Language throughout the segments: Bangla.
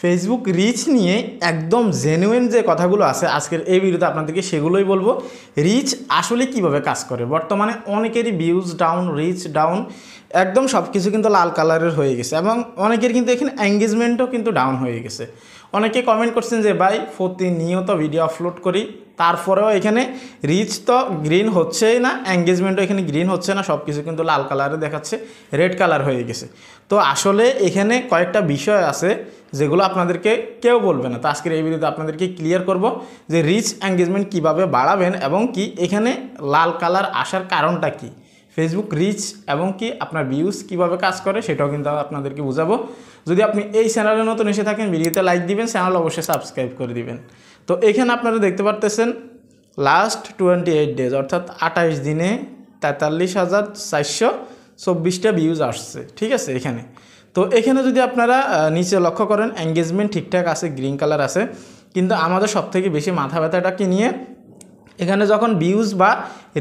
ফেসবুক রিচ নিয়ে একদম জেনুইন যে কথাগুলো আছে আজকের এই ভিডিওতে আপনাদেরকে সেগুলোই বলবো। রিচ আসলে কিভাবে কাজ করে। বর্তমানে অনেকেরই ভিউজ ডাউন, রিচ ডাউন, একদম সব কিছু কিন্তু লাল কালারের হয়ে গেছে এবং অনেকের কিন্তু এখানে এঙ্গেজমেন্টও কিন্তু ডাউন হয়ে গেছে। অনেকে কমেন্ট করছেন যে ভাই প্রতিনিয়ত ভিডিও আপলোড করি, তারপরেও এখানে রিচ তো গ্রিন হচ্ছেই না, এঙ্গেজমেন্টও এখানে গ্রিন হচ্ছে না, সব কিছু কিন্তু লাল কালারে দেখাচ্ছে, রেড কালার হয়ে গেছে। তো আসলে এখানে কয়েকটা বিষয় আছে যেগুলো আপনাদেরকে কেউ বলবে না। তো আজকের এই ভিডিওতে আপনাদেরকে ক্লিয়ার করব যে রিচ এঙ্গেজমেন্ট কিভাবে বাড়াবেন এবং কি এখানে লাল কালার আসার কারণটা কি, ফেসবুক রিচ এবং কি আপনার ভিউজ কিভাবে কাজ করে সেটাও কিন্তু আপনাদেরকে বোঝাবো। যদি আপনি এই চ্যানেলে নতুন এসে থাকেন ভিডিওতে লাইক দিবেন, চ্যানেল অবশ্যই সাবস্ক্রাইব করে দিবেন। তো এখানে আপনারা দেখতে পারতেছেন লাস্ট 28 ডেজ অর্থাৎ 28 দিনে 43,424টা ভিউজ আসছে, ঠিক আছে এখানে। তো এখানে যদি আপনারা নিচে লক্ষ্য করেন এঙ্গেজমেন্ট ঠিকঠাক আছে, গ্রিন কালার আছে, কিন্তু আমাদের সবথেকে বেশি মাথা ব্যথাটাকে নিয়ে এখানে যখন ভিউজ বা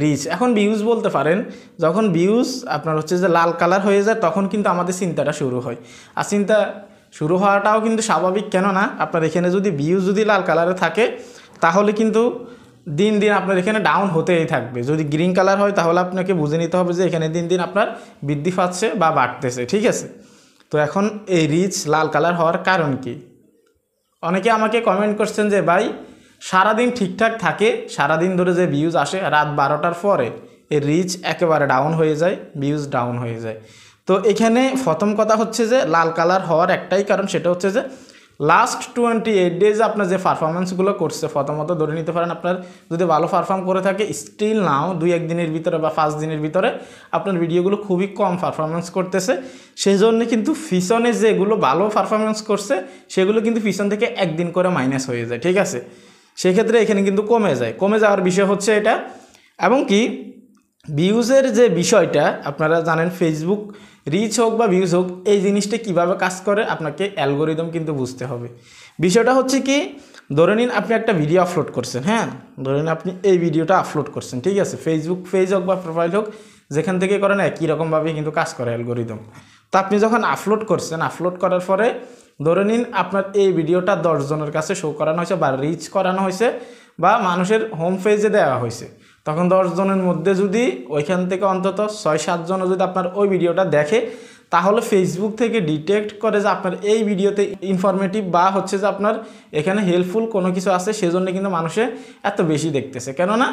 রিচ, এখন ভিউজ বলতে পারেন, যখন ভিউজ আপনার হচ্ছে যে লাল কালার হয়ে যায় তখন কিন্তু আমাদের চিন্তাটা শুরু হয়। আর চিন্তা শুরু হওয়াটাও কিন্তু স্বাভাবিক, কেননা আপনার এখানে যদি ভিউজ যদি লাল কালারে থাকে তাহলে কিন্তু দিন দিন আপনার এখানে ডাউন হতেই থাকবে। যদি গ্রিন কালার হয় তাহলে আপনাকে বুঝে নিতে হবে যে এখানে দিন দিন আপনার বৃদ্ধি পাচ্ছে বা বাড়তেছে, ঠিক আছে। তো এখন এই রিচ লাল কালার হওয়ার কারণ কি? অনেকে আমাকে কমেন্ট করছেন যে ভাই সারাদিন ঠিকঠাক থাকে, সারাদিন ধরে যে ভিউজ আসে, রাত 12টার পরে এই রিচ একেবারে ডাউন হয়ে যায়, ভিউজ ডাউন হয়ে যায়। তো এখানে প্রথম কথা হচ্ছে যে লাল কালার হওয়ার একটাই কারণ, সেটা হচ্ছে যে লাস্ট 28 ডেজ আপনার যে পারফরমেন্সগুলো করছে, প্রথমত ধরে নিতে পারেন আপনার যদি ভালো পারফর্ম করে থাকে, স্টিল নাও 2-1 দিনের ভিতরে বা 5 দিনের ভিতরে আপনার ভিডিওগুলো খুবই কম পারফরমেন্স করতেছে। সেই জন্য কিন্তু পিছনে যেগুলো ভালো পারফরমেন্স করছে সেগুলো কিন্তু পিছন থেকে একদিন করে মাইনাস হয়ে যায়, ঠিক আছে। সেক্ষেত্রে এখানে কিন্তু কমে যাওয়ার বিষয় হচ্ছে এটা। এবং কি ভিউজের যে বিষয়টা আপনারা জানেন, ফেসবুক রিচ হোক বা ভিউজ হোক, এই জিনিসটা কিভাবে কাজ করে আপনাকে অ্যালগোরিদম কিন্তু বুঝতে হবে। বিষয়টা হচ্ছে কি, ধরে নিন আপনি একটা ভিডিও আপলোড করছেন, হ্যাঁ, ধরে নিন আপনি এই ভিডিওটা আপলোড করছেন, ঠিক আছে, ফেসবুক পেজ হোক বা প্রোফাইল হোক, যেখান থেকে করেন একই রকমভাবে কিন্তু কাজ করে অ্যালগোরিদম। তো আপনি যখন আপলোড করছেন, আপলোড করার পরে ধরে নিন আপনার এই ভিডিওটা 10 জনের কাছে শো করানো হয়েছে বা রিচ করানো হয়েছে বা মানুষের হোম পেজে দেওয়া হয়েছে, তখন 10 জনের মধ্যে যদি ওইখান থেকে অন্তত 6-7 জন যদি আপনার ওই ভিডিওটা দেখে, তাহলে ফেসবুক থেকে ডিটেক্ট করে যে আপনার এই ভিডিওতে ইনফরমেটিভ বা হচ্ছে যে আপনার এখানে হেল্পফুল কোনো কিছু আছে, সেজন্য কিন্তু মানুষে এত বেশি দেখতেছে। কেননা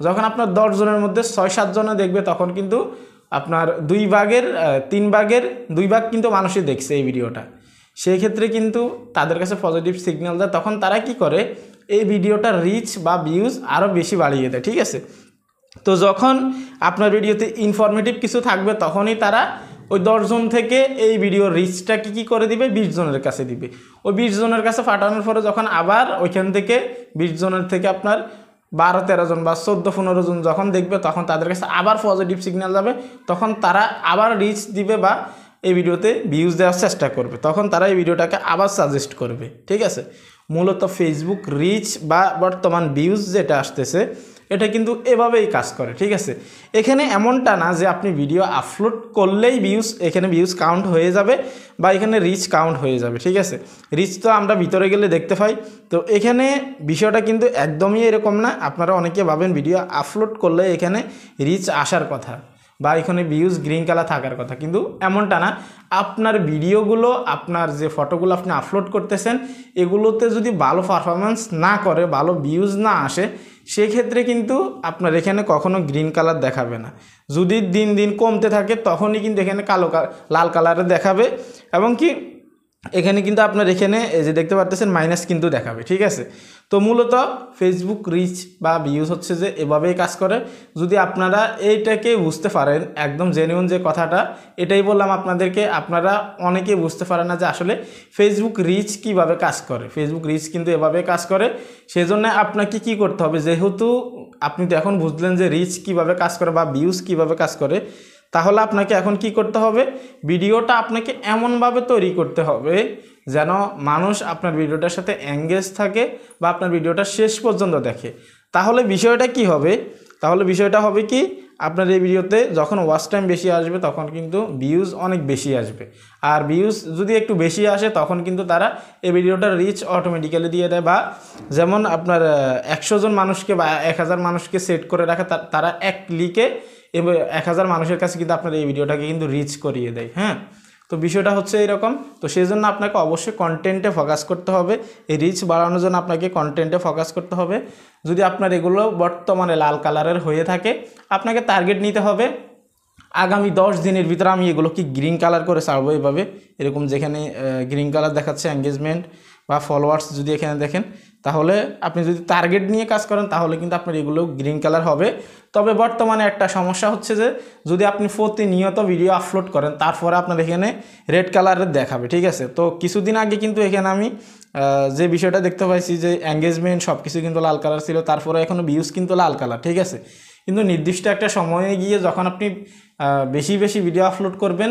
যখন আপনার 10 জনের মধ্যে 6-7 জনে দেখবে তখন কিন্তু আপনার 2 ভাগের 2 ভাগ কিন্তু মানুষই দেখছে এই ভিডিওটা। সেই ক্ষেত্রে কিন্তু তাদের কাছে পজিটিভ সিগন্যাল দেয়, তখন তারা কি করে এই ভিডিওটা রিচ বা ভিউজ আরও বেশি বাড়িয়ে দেয়, ঠিক আছে। তো যখন আপনার ভিডিওতে ইনফরমেটিভ কিছু থাকবে তখনই তারা ওই 10 জন থেকে এই ভিডিওর রিচটাকে কী করে দিবে, 20 জনের কাছে দিবে। ওই 20 জনের কাছে পাঠানোর পরে যখন আবার ওইখান থেকে 20 জনের থেকে আপনার 12-13 জন বা 14-15 জন যখন দেখবে, তখন তাদের কাছে আবার পজিটিভ সিগন্যাল যাবে, তখন তারা আবার রিচ দিবে বা এই ভিডিওতে ভিউজ দেওয়ার চেষ্টা করবে, তখন তারা এই ভিডিওটাকে আবার সাজেস্ট করবে, ঠিক আছে। মূলত ফেসবুক রিচ বা বর্তমান ভিউজ যেটা আসতেছে এটা কিন্তু এভাবেই কাজ করে, ঠিক আছে। এখানে এমনটা না যে আপনি ভিডিও আপলোড করলেই এখানে ভিউজ কাউন্ট হয়ে যাবে বা এখানে রিচ কাউন্ট হয়ে যাবে, ঠিক আছে। রিচ তো আমরা ভিতরে গেলে দেখতে পাই। তো এখানে বিষয়টা কিন্তু একদমই এরকম না। আপনারা অনেকে ভাবেন ভিডিও আপলোড করলে এখানে রিচ আসার কথা বা এখানে ভিউজ গ্রিন কালার থাকার কথা, কিন্তু এমনটা না। আপনার ভিডিওগুলো, আপনার যে ফটোগুলো আপনি আপলোড করতেছেন, এগুলোতে যদি ভালো পারফরমেন্স না করে, ভালো ভিউজ না আসে, সেক্ষেত্রে কিন্তু আপনার এখানে কখনো গ্রিন কালার দেখাবে না। যদি দিন দিন কমতে থাকে তখনই কিন্তু এখানে লাল কালারে দেখাবে এবং কি এখানে কিন্তু আপনার এখানে এই যে দেখতে পাচ্ছেন মাইনাস কিন্তু দেখাবে, ঠিক আছে। তো মূলত ফেসবুক রিচ বা ভিউজ হচ্ছে যে এভাবেই কাজ করে। যদি আপনারা এইটাকে বুঝতে পারেন, একদম জেনুইন যে কথাটা এটাই বললাম আপনাদেরকে, আপনারা অনেকেই বুঝতে পারেন না যে আসলে ফেসবুক রিচ কিভাবে কাজ করে। ফেসবুক রিচ কিন্তু এভাবে কাজ করে। সেজন্য আপনাকে কি করতে হবে, যেহেতু আপনি তো এখন বুঝলেন যে রিচ কিভাবে কাজ করে বা ভিউজ কিভাবে কাজ করে, তাহলে আপনাকে এখন কি করতে হবে, ভিডিওটা আপনাকে এমনভাবে তৈরি করতে হবে যেন মানুষ আপনার ভিডিওটার সাথে এঙ্গেজ থাকে বা আপনার ভিডিওটা শেষ পর্যন্ত দেখে। তাহলে বিষয়টা কি হবে, তাহলে বিষয়টা হবে কি, আপনার এই ভিডিওতে যখন ওয়াচ টাইম বেশি আসবে তখন কিন্তু ভিউজ অনেক বেশি আসবে। আর ভিউজ যদি একটু বেশি আসে তখন কিন্তু তারা এই ভিডিওটার রিচ অটোমেটিক্যালি দিয়ে দেয়। বা যেমন আপনার 100 জন মানুষকে বা 1000 মানুষকে সেট করে রাখে, তারা এক ক্লিকে 1000 মানুষের কাছে কিন্তু আপনার এই ভিডিওটাকে কিন্তু রিচ করিয়ে দেয়। হ্যাঁ, তো বিষয়টা হচ্ছে এরকম। তো সেই জন্য আপনাকে অবশ্যই কন্টেন্টে ফোকাস করতে হবে। এই রিচ বাড়ানোর জন্য আপনাকে কন্টেন্টে ফোকাস করতে হবে। যদি আপনার এগুলো বর্তমানে লাল কালারের হয়ে থাকে, আপনাকে টার্গেট নিতে হবে আগামী 10 দিনের ভিতরে আমি এগুলো কি গ্রিন কালার করে ছাড়বো। এভাবে এরকম যেখানে গ্রিন কালার দেখাচ্ছে এঙ্গেজমেন্ট বা ফলোয়ার্স, যদি এখানে দেখেন, তাহলে আপনি যদি টার্গেট নিয়ে কাজ করেন তাহলে কিন্তু আপনার এগুলো গ্রিন কালার হবে। তবে বর্তমানে একটা সমস্যা হচ্ছে যে যদি আপনি প্রতিনিয়ত ভিডিও আপলোড করেন তারপরে আপনার এখানে রেড কালারের দেখাবে। ঠিক আছে, তো কিছুদিন আগে কিন্তু এখানে আমি যে বিষয়টা দেখতে পাইছি যে এঙ্গেজমেন্ট সব কিছু কিন্তু লাল কালার ছিল, তারপরে এখনও ভিউজ কিন্তু লাল কালার। ঠিক আছে, কিন্তু নির্দিষ্ট একটা সময়ে গিয়ে যখন আপনি বেশি বেশি ভিডিও আপলোড করবেন,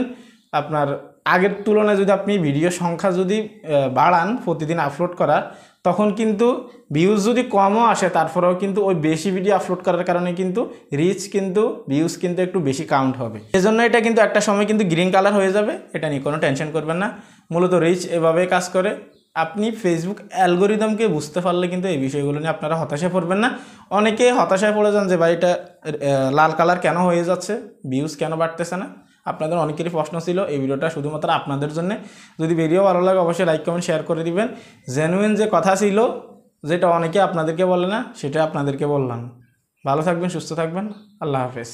আপনার আগের তুলনায় যদি আপনি ভিডিও সংখ্যা যদি বাড়ান প্রতিদিন আপলোড করার, তখন কিন্তু ভিউজ যদি কমও আসে তারপরেও কিন্তু ওই বেশি ভিডিও আপলোড করার কারণে কিন্তু রিচ কিন্তু ভিউজ কিন্তু একটু বেশি কাউন্ট হবে। এজন্য এটা কিন্তু একটা সময় কিন্তু গ্রিন কালার হয়ে যাবে, এটা নিয়ে কোনো টেনশন করবেন না। মূলত রিচ এভাবে কাজ করে। আপনি ফেসবুক অ্যালগোরিদমকে বুঝতে পারলে কিন্তু এই বিষয়গুলো নিয়ে আপনারা হতাশায় পড়বেন না। অনেকে হতাশায় পড়ে যান যে ভাই এটা লাল কালার কেন হয়ে যাচ্ছে, ভিউজ কেন বাড়তেছে না। আপনাদের অনেকেরই প্রশ্ন ছিল, এই ভিডিওটা শুধুমাত্র আপনাদের জন্য। যদি ভিডিও ভালো লাগে অবশ্যই লাইক কমেন্ট শেয়ার করে দিবেন। জেনুইন যে কথা ছিল, যেটা অনেকে আপনাদেরকে বলে না, সেটা আপনাদেরকে বললাম। ভালো থাকবেন, সুস্থ থাকবেন, আল্লাহ হাফেজ।